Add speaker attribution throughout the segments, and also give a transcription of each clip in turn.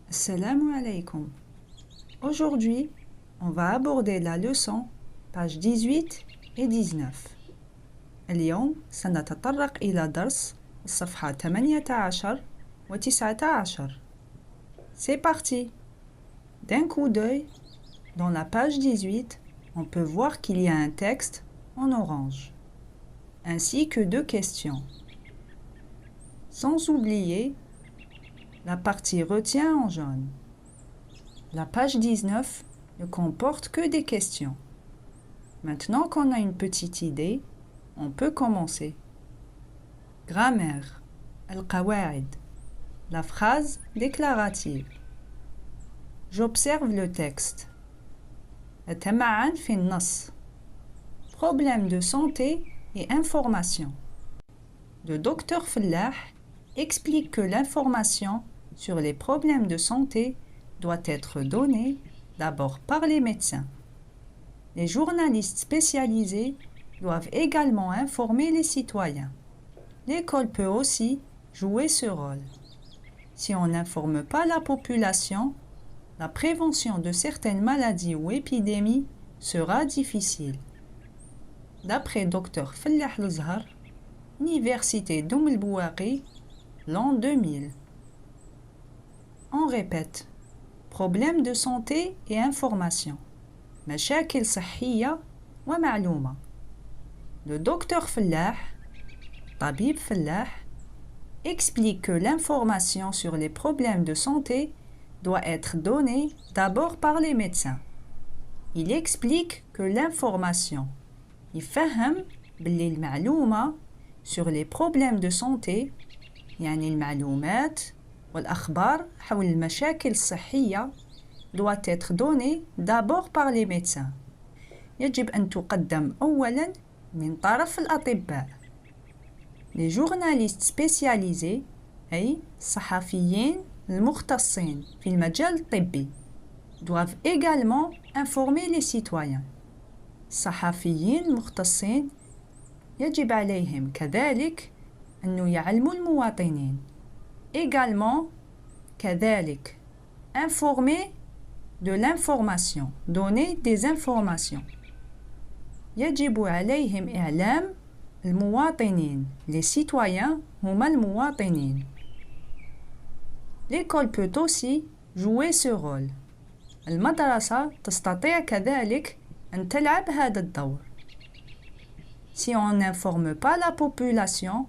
Speaker 1: Assalamu alaikum. Aujourd'hui, on va aborder la leçon pages 18 et 19. اليوم سنتطرق إلى درس الصفحة 18 و 19. C'est parti! D'un coup d'œil, dans la page 18, on peut voir qu'il y a un texte en orange, ainsi que deux questions. Sans oublier la partie retient en jaune. La page 19 ne comporte que des questions. Maintenant qu'on a une petite idée, on peut commencer. Grammaire. Al-Qawa'id. La phrase déclarative. J'observe le texte. أتمعن في النص. Problème de santé et information. Le docteur Fellah explique que l'information sur les problèmes de santé doit être donnée d'abord par les médecins. Les journalistes spécialisés doivent également informer les citoyens. L'école peut aussi jouer ce rôle. Si on n'informe pas la population, la prévention de certaines maladies ou épidémies sera difficile. D'après Dr Fellah Al-Zhar, Université d'Oum El-Bouaghi, l'an 2000. On répète. Problèmes de santé et information. مشاكل صحية ومعلومة. Le docteur Fellah, Tabib Fellah, explique que l'information sur les problèmes de santé doit être donnée d'abord par les médecins. Il explique que l'information, يفهم باللي المعلومة sur les problèmes de santé يعني المعلومات والأخبار حول المشاكل الصحية doit être donnée d'abord par les médecins. يجب أن تقدم أولاً من طرف الأطباء. Les journalistes spécialisés أي الصحفيين المختصين في المجال الطبي doivent également informer les citoyens. الصحفيين المختصين يجب عليهم كذلك أن يعلموا المواطنين. Également, كذلك, informer de l'information, donner des informations. يجب عليهم إعلام المواطنين. Les citoyens هما المواطنين. L'école peut aussi jouer ce rôle. المدرسة تستطيع كذلك أن تلعب هذا الدور. Si on n'informe pas la population,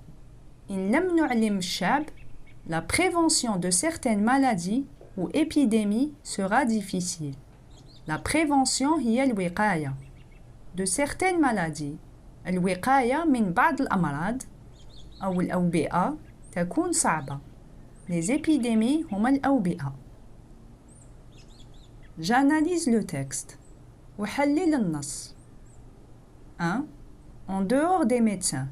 Speaker 1: إن لم نعلم الشعب, la prévention de certaines maladies ou épidémies sera difficile. La prévention هي الوقاية de certaines maladies. الوقاية من بعض الأمراض أو الأوبئة تكون صعبة. Les épidémies هما الأوبئة. J'analyse le texte. أحلل النص. 1. En dehors des médecins,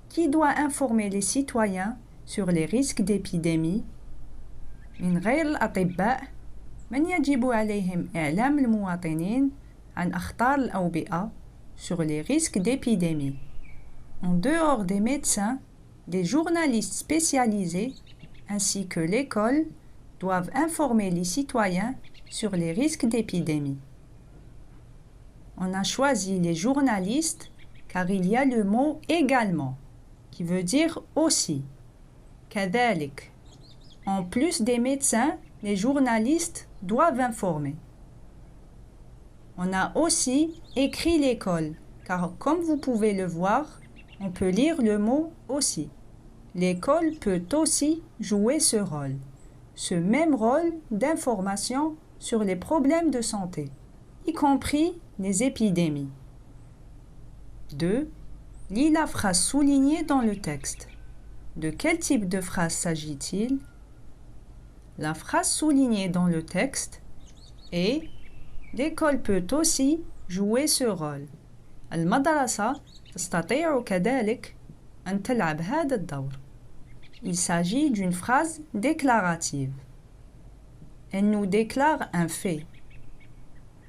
Speaker 1: qui doit informer les citoyens sur les risques d'épidémie؟ من غير الأطباء، من يجب عليهم إعلام المواطنين عن أخطار الأوبئة sur les risques d'épidémie. En dehors des médecins, les journalistes spécialisés ainsi que l'école doivent informer les citoyens sur les risques d'épidémie. On a choisi les journalistes car il y a le mot également qui veut dire aussi. كذلك. En plus des médecins, les journalistes doivent informer. On a aussi écrit l'école, car comme vous pouvez le voir, on peut lire le mot aussi. L'école peut aussi jouer ce rôle, ce même rôle d'information sur les problèmes de santé, y compris les épidémies. 2. Lis la phrase soulignée dans le texte. De quel type de phrase s'agit-il? La phrase soulignée dans le texte est l'école peut aussi jouer ce rôle. المدرسة تستطيع كذلك أن تلعب هذا الدور. Il s'agit d'une phrase déclarative. Elle nous déclare un fait.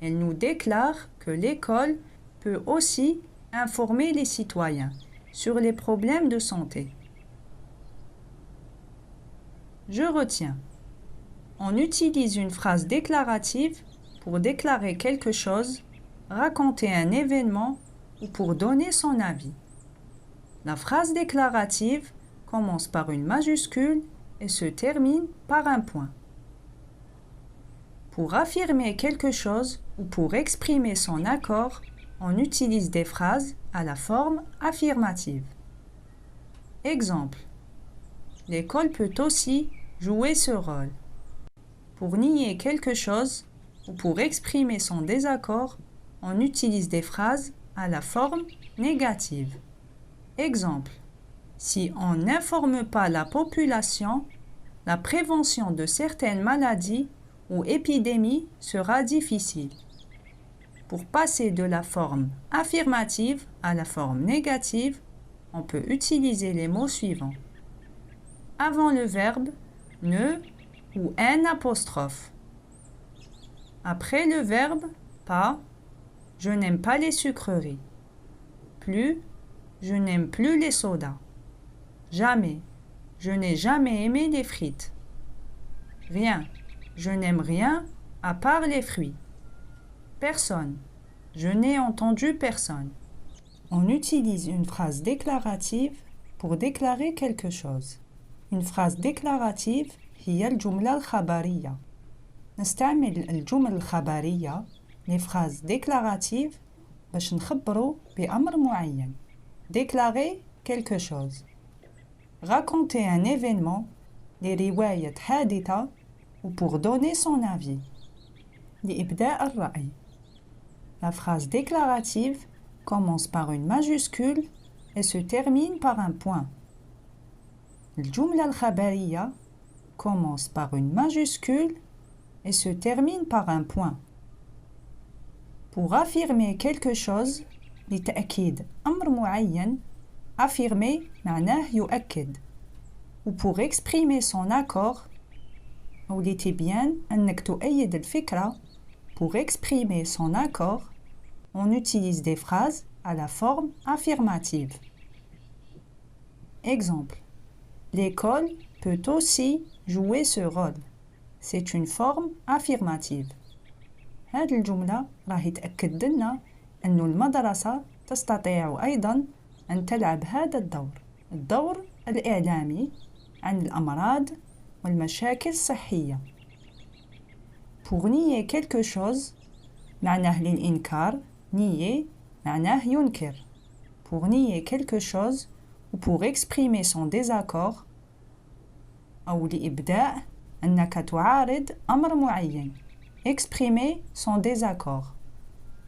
Speaker 1: Elle nous déclare que l'école peut aussi informer les citoyens sur les problèmes de santé. Je retiens. On utilise une phrase déclarative pour déclarer quelque chose, raconter un événement ou pour donner son avis. La phrase déclarative commence par une majuscule et se termine par un point. Pour affirmer quelque chose ou pour exprimer son accord, on utilise des phrases à la forme affirmative. Exemple. L'école peut aussi jouer ce rôle. Pour nier quelque chose ou pour exprimer son désaccord, on utilise des phrases à la forme négative. Exemple. Si on n'informe pas la population, la prévention de certaines maladies ou épidémies sera difficile. Pour passer de la forme affirmative à la forme négative, on peut utiliser les mots suivants. Avant le verbe, ne ou un apostrophe. Après le verbe, pas, je n'aime pas les sucreries. Plus, je n'aime plus les sodas. Jamais, je n'ai jamais aimé les frites. Rien, je n'aime rien à part les fruits. Personne, je n'ai entendu personne. On utilise une phrase déclarative pour déclarer quelque chose. Une phrase déclarative هي الجملة الخبرية. نستعمل الجمل الخبرية les phrases déclaratives باش نخبروا بأمر معين. Déclarer quelque chose. Raconter un événement, les رواية حادثة ou pour donner son avis. لإبداء الرأي. La phrase déclarative commence par une majuscule et se termine par un point. الجملة الخبرية commence par une majuscule et se termine par un point. Pour affirmer quelque chose, لتأكيد أمر معين, affirmer معناه يؤكد. Ou pour exprimer son accord, أو لتبيان أنك تؤيد الفكرة, pour exprimer son accord, on utilise des phrases à la forme affirmative. Exemple. L'école peut aussi jouer ce rôle. C'est une forme affirmative. هذه الجملة راهي تأكد لنا أن المدرسة تستطيع أيضا أن تلعب هذا الدور الإعلامي عن الأمراض والمشاكل الصحية. Pour nier quelque chose, معناه للإنكار, nier معناه ينكر. Pour nier quelque chose ou pour exprimer son désaccord, أو لإبداء أنك تعارض أمر معين. Exprimer son désaccord.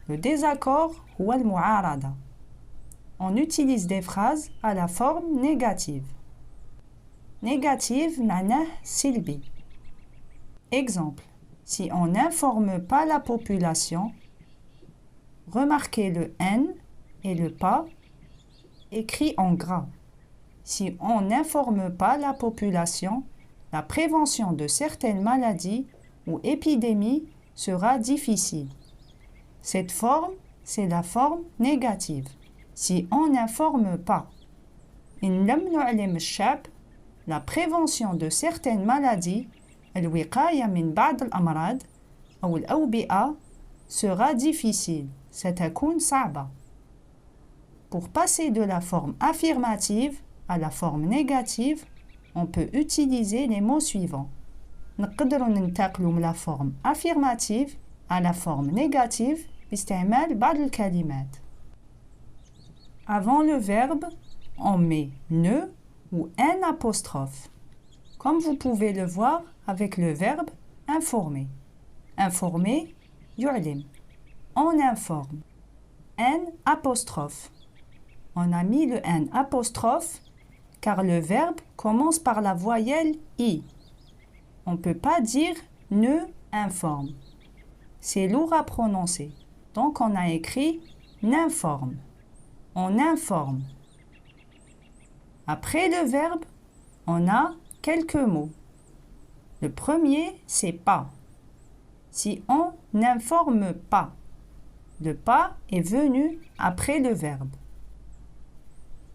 Speaker 1: Le désaccord هو المعارضة. On utilise des phrases à la forme négative. Négative معناه سلبي. Exemple. Si on n'informe pas la population, remarquez le N et le pas écrit en gras. Si on n'informe pas la population, la prévention de certaines maladies ou épidémies sera difficile. Cette forme, c'est la forme négative. Si on n'informe pas, إن لم نعلم الشعب, la prévention de certaines maladies, الوقاية من بعض الأمراض أو الأوبئة, sera difficile. ستكون صعبة. Pour passer de la forme affirmative à la forme négative, on peut utiliser les mots suivants. نقدروا ننتقلوا من la forme affirmative à la forme négative باستعمال بعض الكلمات. Avant le verbe, on met ne ou un apostrophe. Comme vous pouvez le voir avec le verbe informer. Informer, يعلم. On informe. Un apostrophe. On a mis le N apostrophe car le verbe commence par la voyelle I. On ne peut pas dire ne informe. C'est lourd à prononcer. Donc on a écrit n'informe. On informe. Après le verbe, on a quelques mots. Le premier, c'est pas. Si on n'informe pas, le pas est venu après le verbe.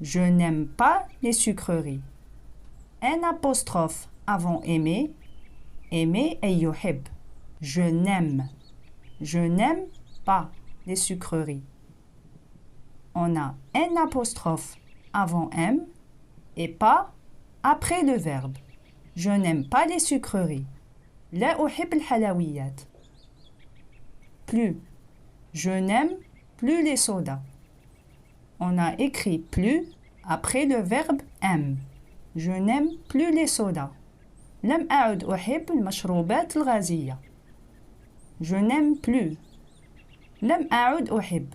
Speaker 1: Je n'aime pas les sucreries. Un apostrophe avant aimer aimer et يحب. Je n'aime. Je n'aime pas les sucreries. On a un apostrophe avant M et pas après le verbe. Je n'aime pas les sucreries. لا أحب الحلويات. Plus. Je n'aime plus les sodas. On a écrit plus après le verbe aime. Je n'aime plus les sodas. لم أعد أحب المشروبات الغازية. Je n'aime plus. لم أعد أحب.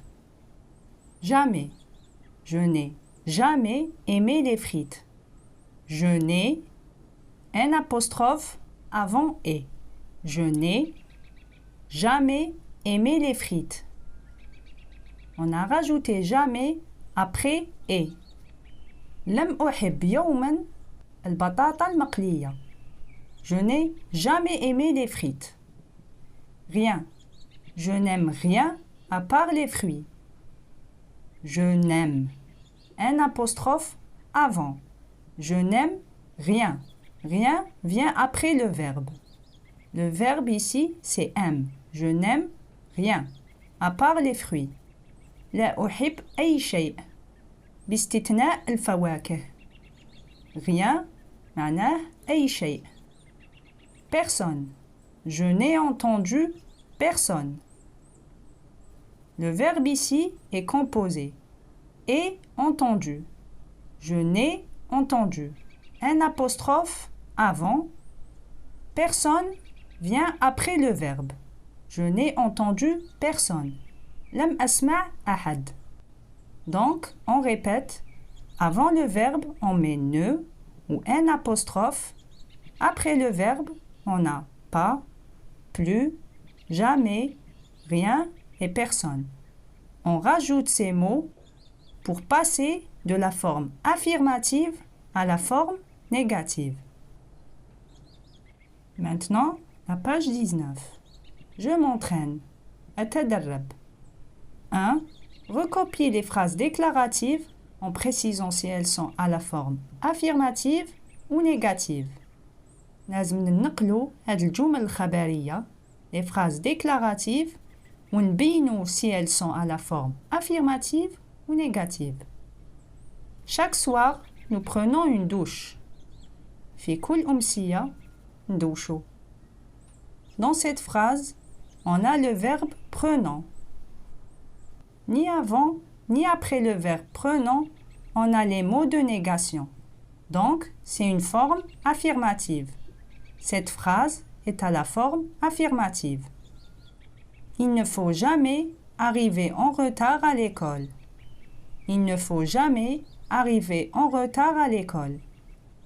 Speaker 1: Jamais. Je n'ai jamais aimé les frites. Je n'ai un apostrophe avant et. Je n'ai jamais aimé les frites. On a rajouté jamais après et. لم أحب يوما البطاطا المقلية. Je n'ai jamais aimé les frites. Rien. Je n'aime rien à part les fruits. Je n'aime. Un apostrophe avant. Je n'aime rien. Rien vient après le verbe. Le verbe ici, c'est aime. Je n'aime rien, à part les fruits. لا أحب أي شيء باستثناء الفواكه. Rien معناه أي شيء. Personne. Je n'ai entendu personne. Le verbe ici est composé. Et entendu. Je n'ai entendu. Un apostrophe avant. Personne vient après le verbe. Je n'ai entendu personne. لم أسمع أحد. Donc, on répète. Avant le verbe, on met ne ou un apostrophe. Après le verbe, on a pas, plus, jamais, rien et personne. On rajoute ces mots pour passer de la forme affirmative à la forme négative. Maintenant, la page 19. Je m'entraîne. أتدرب. 1. Recopier les phrases déclaratives en précisant si elles sont à la forme affirmative ou négative. لازم ننقلوا هاد الجمل الخبرية les phrases déclaratives ونبينوا si elles sont à la forme affirmative ou négative. Chaque soir, nous prenons une douche. في كل أمسية ندوشوا. Dans cette phrase, on a le verbe prenant. Ni avant, ni après le verbe prenant, on a les mots de négation. Donc, c'est une forme affirmative. Cette phrase est à la forme affirmative. Il ne faut jamais arriver en retard à l'école. Il ne faut jamais arriver en retard à l'école.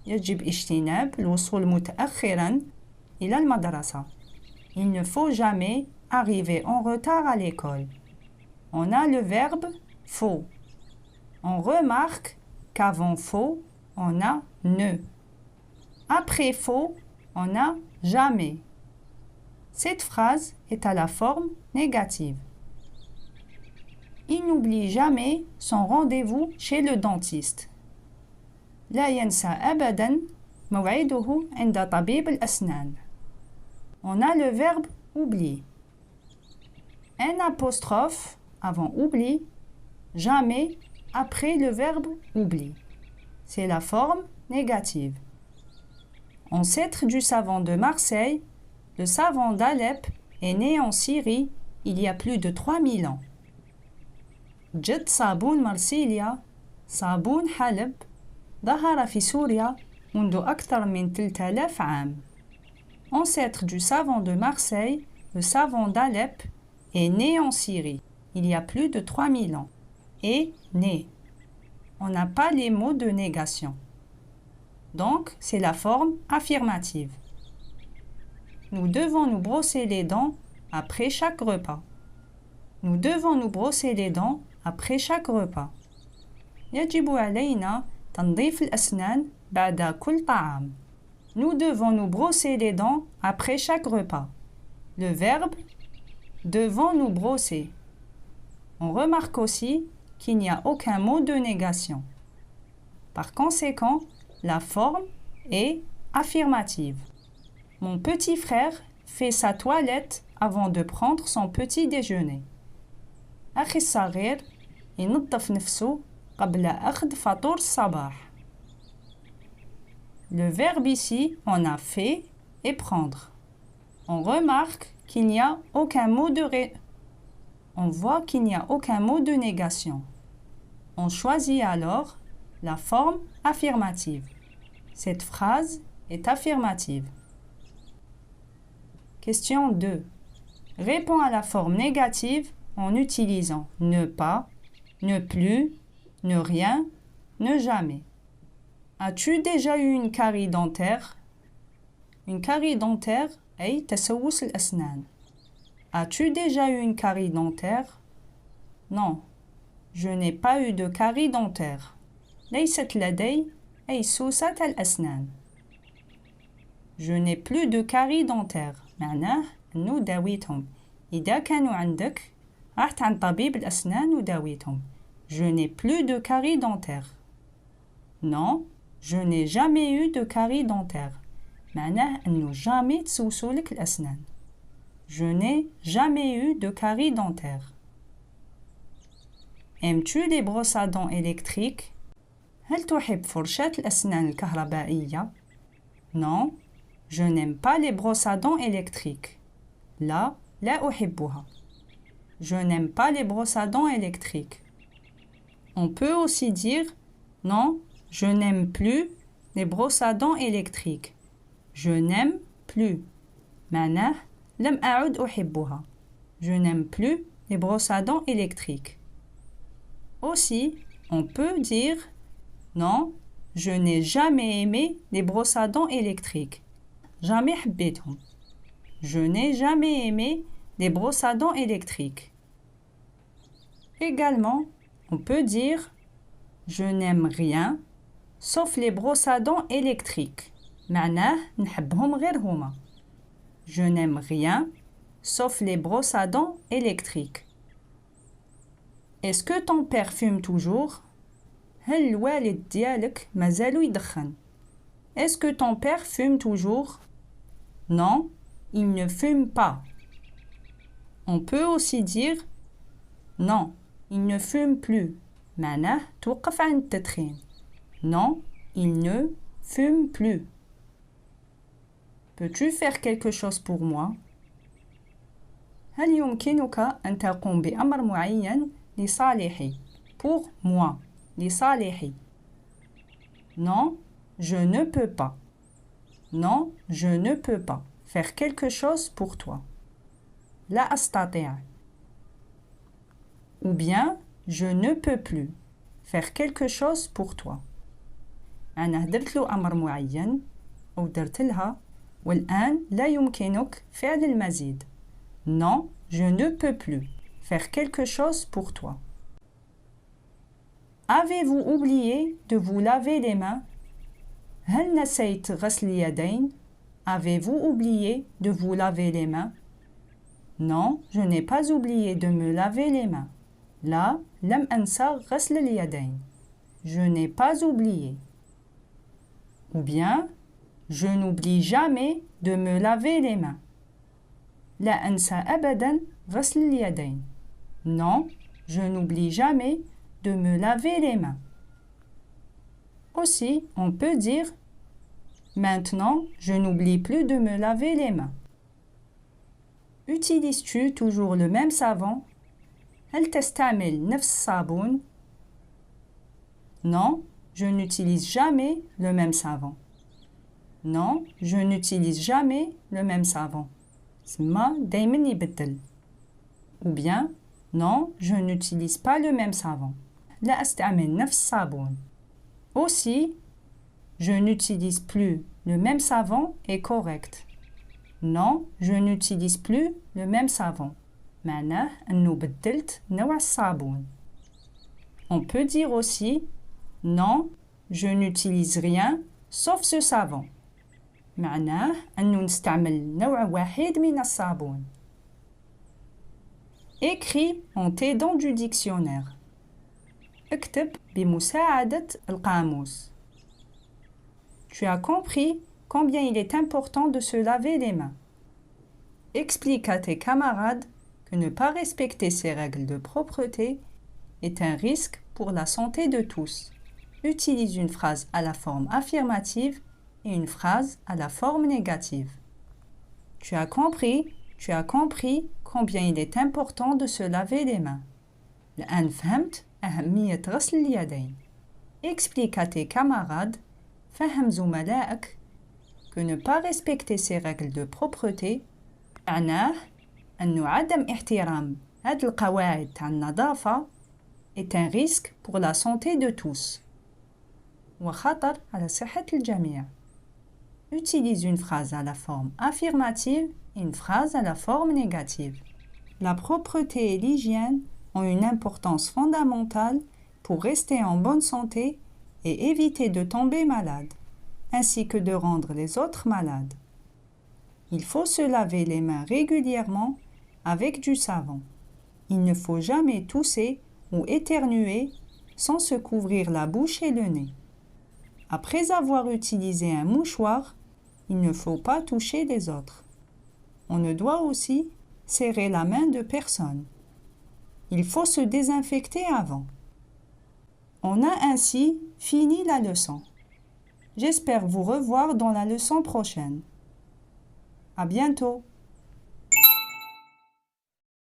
Speaker 1: يجب اجتناب الوصول متأخراً إلى المدرسة. Il ne faut jamais arriver en retard à l'école. On a le verbe faut. On remarque qu'avant faut, on a ne. Après faut, on a jamais. Cette phrase est à la forme négative. Il n'oublie jamais son rendez-vous chez le dentiste. لا ينسى أبداً موعده عند طبيب الأسنان. On a le verbe oublier. Un apostrophe avant oubli, jamais après le verbe oubli. C'est la forme négative. Ancêtre du savant de Marseille, le savant d'Alep est né en Syrie il y a plus de 3000 ans. جد صابون مرسيليا صابون حلب ظهر في سوريا منذ أكثر من 3000 عام. Ancêtre du savant de Marseille, le savant d'Alep est né en Syrie il y a plus de 3000 ans. Et né. On n'a pas les mots de négation. Donc, c'est la forme affirmative. Nous devons nous brosser les dents après chaque repas. Nous devons nous brosser les dents après chaque repas. يجب علينا تنظيف الأسنان بعد كل طعام. Nous devons nous brosser les dents après chaque repas. Le verbe devons nous brosser. On remarque aussi qu'il n'y a aucun mot de négation. Par conséquent, la forme est affirmative. Mon petit frère fait sa toilette avant de prendre son petit déjeuner. أخي الصغير ينظف نفسه قبل أخذ فطور الصباح. Le verbe ici, on a fait et prendre. On remarque qu'il n'y a aucun mot de On voit qu'il n'y a aucun mot de négation. On choisit alors la forme affirmative. Cette phrase est affirmative. Question 2. Réponds à la forme négative en utilisant ne pas, ne plus, ne rien, ne jamais. As-tu déjà eu une carie dentaire? Une carie dentaire est تسوس الأسنان. As-tu déjà eu une carie dentaire? Non, je n'ai pas eu de carie dentaire. ليست لدي أي سوسة الأسنان. Je n'ai plus de carie dentaire. معناه أنه داويتهم. إذا كانوا عندك رحت عند طبيب الأسنان وداويتهم. Je n'ai plus de carie dentaire. Non, je n'ai jamais eu de carie dentaire. معناه أنه jamais تسوسولك الأسنان. Je n'ai jamais eu de carie dentaire. Aimes-tu les brosses à dents électriques? هل تحب فرشاة الأسنان الكهربائية؟ Non, je n'aime pas les brosses à dents électriques. لا أحبها. Je n'aime pas les brosses à dents électriques. On peut aussi dire non, je n'aime plus les brosses à dents électriques. Je n'aime plus. معناه لم أعد أحبها. Je n'aime plus les brosses à dents électriques. Aussi, on peut dire non, je n'ai jamais aimé les brosses à dents électriques. Jamais حبيتهم. Je n'ai jamais aimé les brosses à dents électriques. Également, on peut dire je n'aime rien sauf les brosses à dents électriques. معناه نحبهم غير هما. Je n'aime rien sauf les brosses à dents électriques. Est-ce que ton père fume toujours? هل الوالد ديالك مازالو يدخن؟ Est-ce que ton père fume toujours? Non, il ne fume pas. On peut aussi dire non, il ne fume plus. معناه توقف عن التدخين. Non, il ne fume plus. Peux-tu faire quelque chose pour moi? هل يمكنك أن تقوم بأمر معين لصالحي؟ Pour moi. لصالحي. Non, je ne peux pas. Non, je ne peux pas faire quelque chose pour toi. لا أستطيع. Ou bien, je ne peux plus faire quelque chose pour toi. أنا درت له أمر معين أو درت لها والآن لا يمكنك فعل المزيد. Non, je ne peux plus faire quelque chose pour toi. Avez-vous oublié de vous laver les mains? هل نسيت غسل اليدين؟ Avez-vous oublié de vous laver les mains? Non, je n'ai pas oublié de me laver les mains. لا لم أنسى غسل اليدين. Je n'ai pas oublié. Ou bien, je n'oublie jamais de me laver les mains. لا أنسى أبدا غسل اليدين. Non, je n'oublie jamais de me laver les mains. Aussi, on peut dire maintenant, je n'oublie plus de me laver les mains. Utilises-tu toujours le même savon? هل تستعمل نفس الصابون؟ Non, je n'utilise jamais le même savon. Non, je n'utilise jamais le même savon. سما دايما يبدل. Ou bien, non, je n'utilise pas le même savon. لا أستعمل نفس الصابون. Aussi, je n'utilise plus le même savon est correct. Non, je n'utilise plus le même savon. معناه أنه بدلت نوع الصابون. On peut dire aussi non, je n'utilise rien sauf ce savon. معناه أنه نستعمل نوع واحد من الصابون. Écris en t'aidant du dictionnaire. اكتب بمساعدة القاموس. Tu as compris combien il est important de se laver les mains. Explique à tes camarades que ne pas respecter ces règles de propreté est un risque pour la santé de tous. Utilise une phrase à la forme affirmative et une phrase à la forme négative. Tu as compris combien il est important de se laver les mains. الآن فهمت أهمية غسل اليدين. Explique à tes camarades, فهم زملائك que ne pas respecter ces règles de propreté معناه أنه عدم احترام هذه القواعد تاع النظافة est un risque pour la santé de tous وخطر على صحة الجميع. Utilise une phrase à la forme affirmative et une phrase à la forme négative. La propreté et l'hygiène ont une importance fondamentale pour rester en bonne santé et éviter de tomber malade, ainsi que de rendre les autres malades. Il faut se laver les mains régulièrement avec du savon. Il ne faut jamais tousser ou éternuer sans se couvrir la bouche et le nez. Après avoir utilisé un mouchoir, il ne faut pas toucher les autres. On ne doit aussi serrer la main de personne. Il faut se désinfecter avant. On a ainsi fini la leçon. J'espère vous revoir dans la leçon prochaine. À bientôt!